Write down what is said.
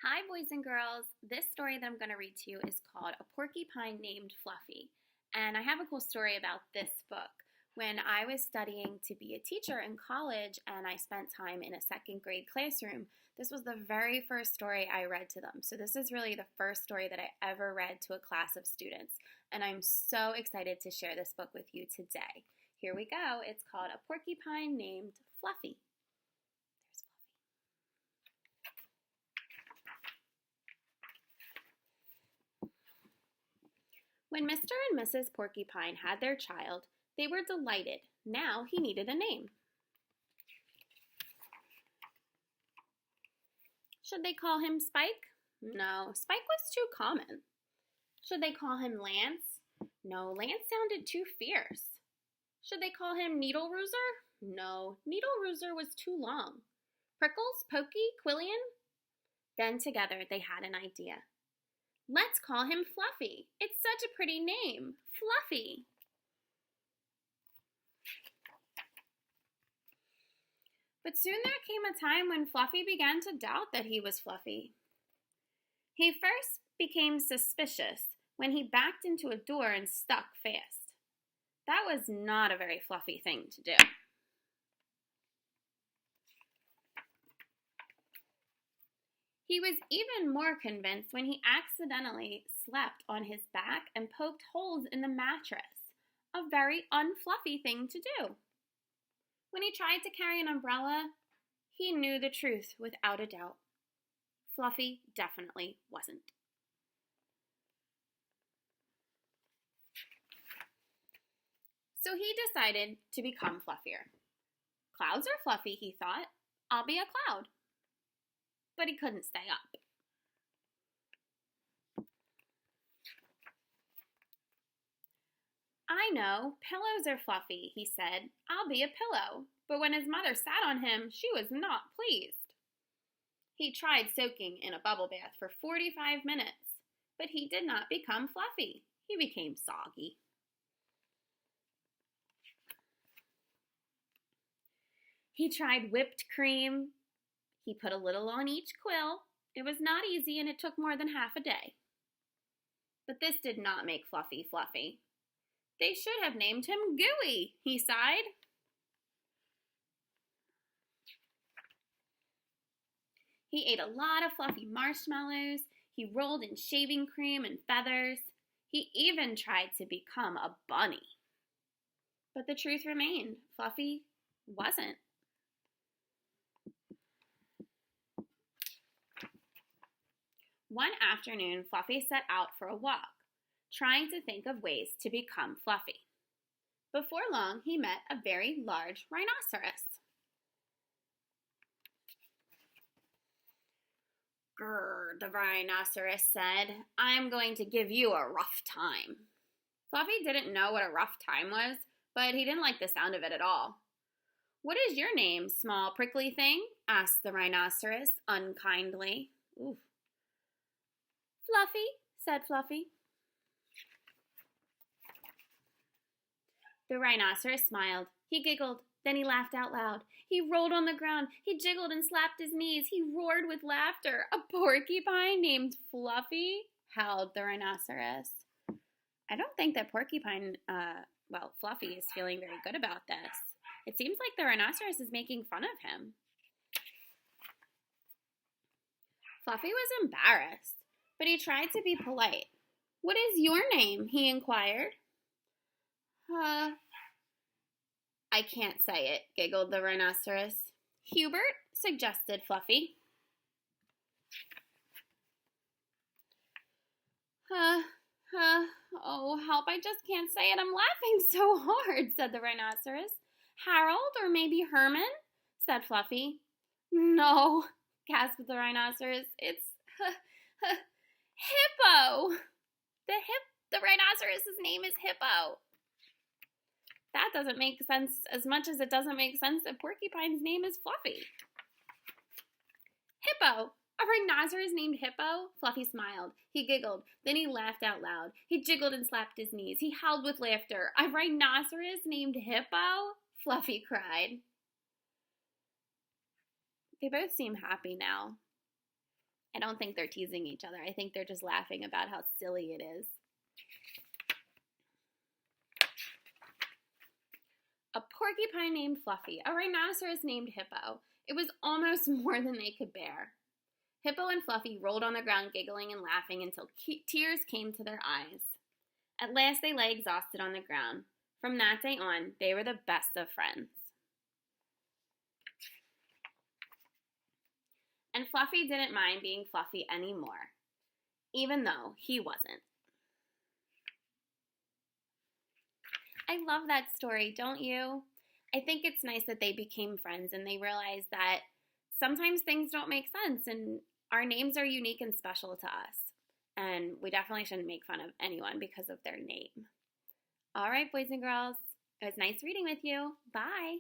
Hi, boys and girls. This story that I'm going to read to you is called A Porcupine Named Fluffy. And I have a cool story about this book. When I was studying to be a teacher in college and I spent time in a second grade classroom, this was the very first story I read to them. So this is really the first story that I ever read to a class of students. And I'm so excited to share this book with you today. Here we go. It's called A Porcupine Named Fluffy. When Mr. and Mrs. Porcupine had their child, they were delighted. Now he needed a name. Should they call him Spike? No, Spike was too common. Should they call him Lance? No, Lance sounded too fierce. Should they call him Needle Rooser? No, Needle Rooser was too long. Prickles, Pokey, Quillian? Then together they had an idea. Let's call him Fluffy. It's such a pretty name, Fluffy. But soon there came a time when Fluffy began to doubt that he was Fluffy. He first became suspicious when he backed into a door and stuck fast. That was not a very Fluffy thing to do. He was even more convinced when he accidentally slept on his back and poked holes in the mattress, a very unfluffy thing to do. When he tried to carry an umbrella, he knew the truth without a doubt. Fluffy definitely wasn't. So he decided to become fluffier. Clouds are fluffy, he thought. I'll be a cloud. But he couldn't stay up. I know, pillows are fluffy, he said. I'll be a pillow. But when his mother sat on him, she was not pleased. He tried soaking in a bubble bath for 45 minutes, but he did not become fluffy. He became soggy. He tried whipped cream. He put a little on each quill. It was not easy and it took more than half a day. But this did not make Fluffy fluffy. They should have named him Gooey, he sighed. He ate a lot of fluffy marshmallows. He rolled in shaving cream and feathers. He even tried to become a bunny. But the truth remained, Fluffy wasn't. One afternoon, Fluffy set out for a walk, trying to think of ways to become fluffy. Before long, he met a very large rhinoceros. Grrr, the rhinoceros said, I'm going to give you a rough time. Fluffy didn't know what a rough time was, but he didn't like the sound of it at all. What is your name, small prickly thing? Asked the rhinoceros unkindly. Ooh. Fluffy, said Fluffy. The rhinoceros smiled. He giggled. Then he laughed out loud. He rolled on the ground. He jiggled and slapped his knees. He roared with laughter. A porcupine named Fluffy? Howled the rhinoceros. I don't think that Fluffy is feeling very good about this. It seems like the rhinoceros is making fun of him. Fluffy was embarrassed, but he tried to be polite. What is your name? He inquired. I can't say it, giggled the rhinoceros. Hubert, suggested Fluffy. Oh, help, I just can't say it. I'm laughing so hard, said the rhinoceros. Harold, or maybe Herman, said Fluffy. No, gasped the rhinoceros. It's Hippo. The rhinoceros's name is Hippo. That doesn't make sense as much as it doesn't make sense that Porcupine's name is Fluffy. Hippo. A rhinoceros named Hippo? Fluffy smiled. He giggled. Then he laughed out loud. He jiggled and slapped his knees. He howled with laughter. A rhinoceros named Hippo? Fluffy cried. They both seem happy now. I don't think they're teasing each other. I think they're just laughing about how silly it is. A porcupine named Fluffy, a rhinoceros named Hippo. It was almost more than they could bear. Hippo and Fluffy rolled on the ground giggling and laughing until tears came to their eyes. At last they lay exhausted on the ground. From that day on, they were the best of friends. And Fluffy didn't mind being Fluffy anymore, even though he wasn't. I love that story, don't you? I think it's nice that they became friends and they realized that sometimes things don't make sense and our names are unique and special to us. And we definitely shouldn't make fun of anyone because of their name. All right, boys and girls, it was nice reading with you. Bye.